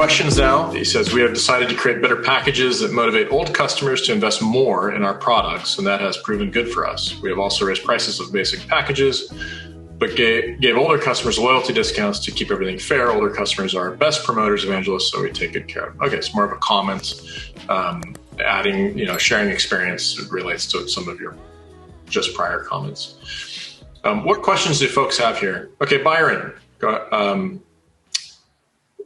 questions now. He says, we have decided to create better packages that motivate old customers to invest more in our products, and that has proven good for us. We have also raised prices of basic packages, but gave older customers loyalty discounts to keep everything fair. Older customers are our best promoters, evangelists, so we take good care of them. Okay, it's more of a comment, adding, sharing experience relates to some of your just prior comments. What questions do folks have here? Okay, Byron, I'm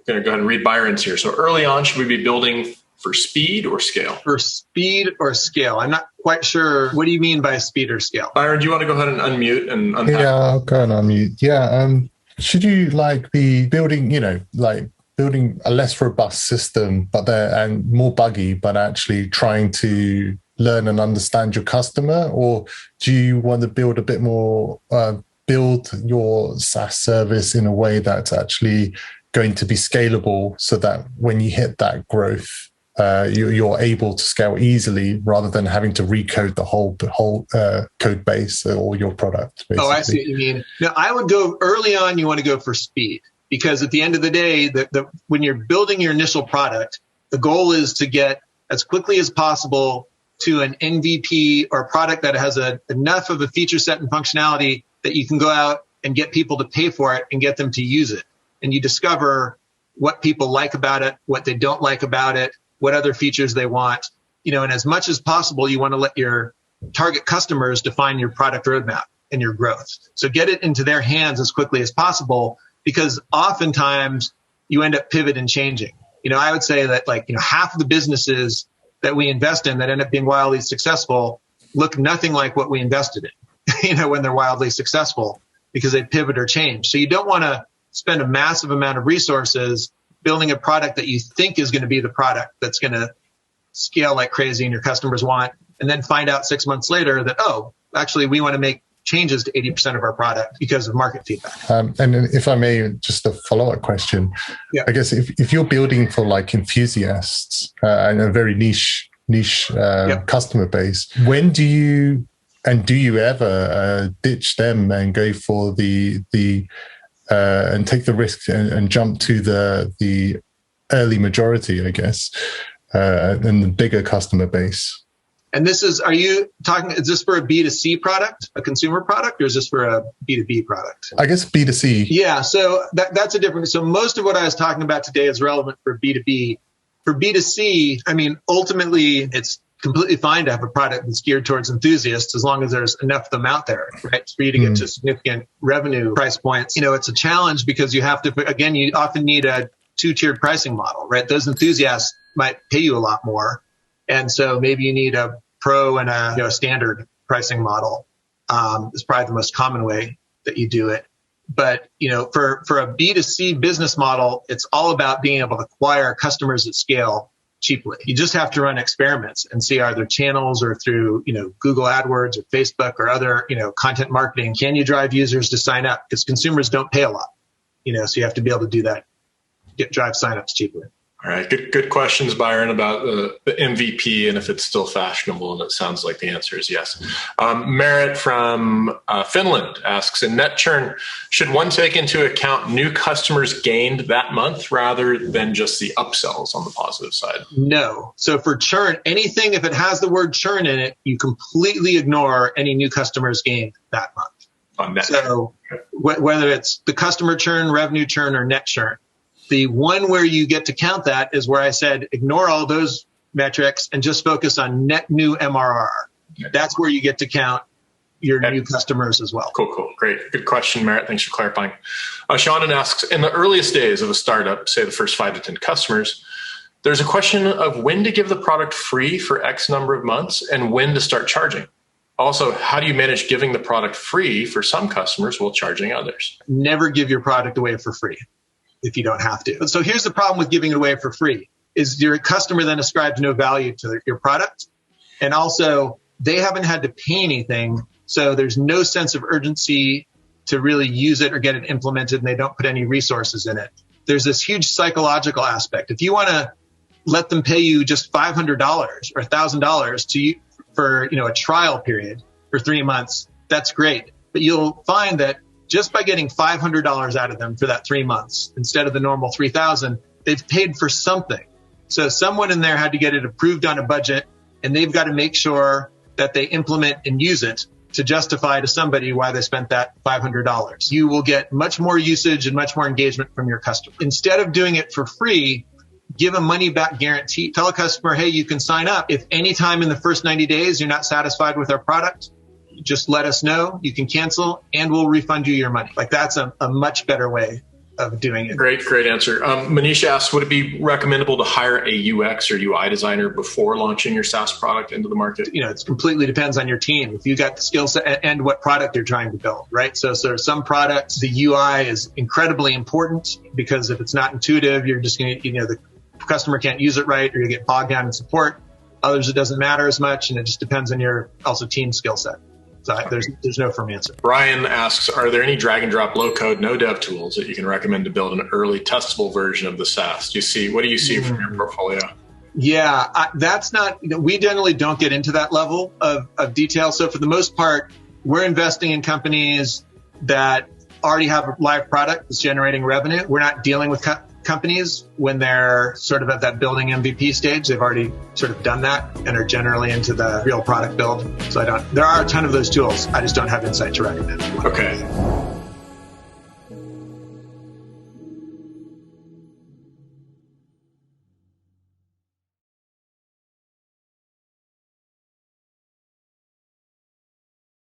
going to go ahead and read Byron's here. So early on, should we be building for speed or scale? For speed or scale? I'm not quite sure. What do you mean by speed or scale? Byron, do you want to go ahead and unmute and unpack? Yeah, I'll go and unmute. Yeah. Should you be building, building a less robust system, and more buggy, but actually trying to learn and understand your customer? Or do you want to build a bit more, build your SaaS service in a way that's actually going to be scalable so that when you hit that growth, you're able to scale easily rather than having to recode the whole code base or your product, basically? Oh, I see what you mean. Now, I would go early on, you want to go for speed, because at the end of the day, when you're building your initial product, the goal is to get as quickly as possible to an MVP or a product that has enough of a feature set and functionality that you can go out and get people to pay for it and get them to use it. And you discover what people like about it, what they don't like about it, what other features they want. And as much as possible, you want to let your target customers define your product roadmap and your growth. So get it into their hands as quickly as possible, because oftentimes you end up pivot and changing. I would say that half of the businesses that we invest in that end up being wildly successful look nothing like what we invested in, when they're wildly successful, because they pivot or change. So you don't want to spend a massive amount of resources building a product that you think is going to be the product that's going to scale like crazy and your customers want, and then find out 6 months later that, actually, we want to make changes to 80% of our product because of market feedback. And if I may, just a follow-up question. Yeah. I guess if you're building for enthusiasts and a very niche customer base, when do you ever ditch them and go for the and take the risk and jump to the early majority, I guess, and the bigger customer base? And is this for a B2C product, a consumer product, or is this for a B2B product? I guess B2C. Yeah, so that's a different. So most of what I was talking about today is relevant for B2B. For B2C, ultimately, it's completely fine to have a product that's geared towards enthusiasts as long as there's enough of them out there, right? For you to get to significant revenue price points. It's a challenge because you often need a two-tiered pricing model, right? Those enthusiasts might pay you a lot more. And so maybe you need a pro and a standard pricing model. Is probably the most common way that you do it. But, for a B2C business model, it's all about being able to acquire customers at scale cheaply. You just have to run experiments and see, are there channels or through, Google AdWords or Facebook or other, content marketing, can you drive users to sign up? Because consumers don't pay a lot, so you have to be able to do that, drive signups cheaply. All right. Good questions, Byron, about the MVP and if it's still fashionable. And it sounds like the answer is yes. Merit from Finland asks, in net churn, should one take into account new customers gained that month rather than just the upsells on the positive side? No. So for churn, anything, if it has the word churn in it, you completely ignore any new customers gained that month. On net churn. Whether it's the customer churn, revenue churn, or net churn. The one where you get to count that is where I said, ignore all those metrics and just focus on net new MRR. Okay. That's where you get to count your new customers as well. Cool. Great. Good question, Merritt. Thanks for clarifying. Shannon asks, in the earliest days of a startup, say the first 5 to 10 customers, there's a question of when to give the product free for X number of months and when to start charging. Also, how do you manage giving the product free for some customers while charging others? Never give your product away for free if you don't have to. So here's the problem with giving it away for free is your customer then ascribes no value to your product. And also they haven't had to pay anything. So there's no sense of urgency to really use it or get it implemented, and they don't put any resources in it. There's this huge psychological aspect. If you want to let them pay you just $500 or $1,000 for a trial period for 3 months, that's great. But you'll find that just by getting $500 out of them for that 3 months instead of the normal $3,000, they've paid for something. So someone in there had to get it approved on a budget, and they've got to make sure that they implement and use it to justify to somebody why they spent that $500. You will get much more usage and much more engagement from your customer. Instead of doing it for free, give a money back guarantee. Tell a customer, hey, you can sign up. If any time in the first 90 days you're not satisfied with our product, just let us know. You can cancel and we'll refund you your money. Like that's a much better way of doing it. Great answer. Manish asks, would it be recommendable to hire a UX or UI designer before launching your SaaS product into the market? It completely depends on your team. If you got the skill set and what product you're trying to build, right? So some products, the UI is incredibly important because if it's not intuitive, you're just going to, the customer can't use it right, or you get bogged down in support. Others, it doesn't matter as much, and it just depends on your also team skill set. So there's no firm answer. Brian asks, are there any drag and drop low code, no dev tools that you can recommend to build an early testable version of the SaaS? What do you see from your portfolio? Yeah, that's not, we generally don't get into that level of detail. So for the most part, we're investing in companies that already have a live product that's generating revenue. We're not dealing with companies when they're sort of at that building MVP stage. They've already sort of done that and are generally into the real product build. So there are a ton of those tools. I just don't have insight to recommend. Okay.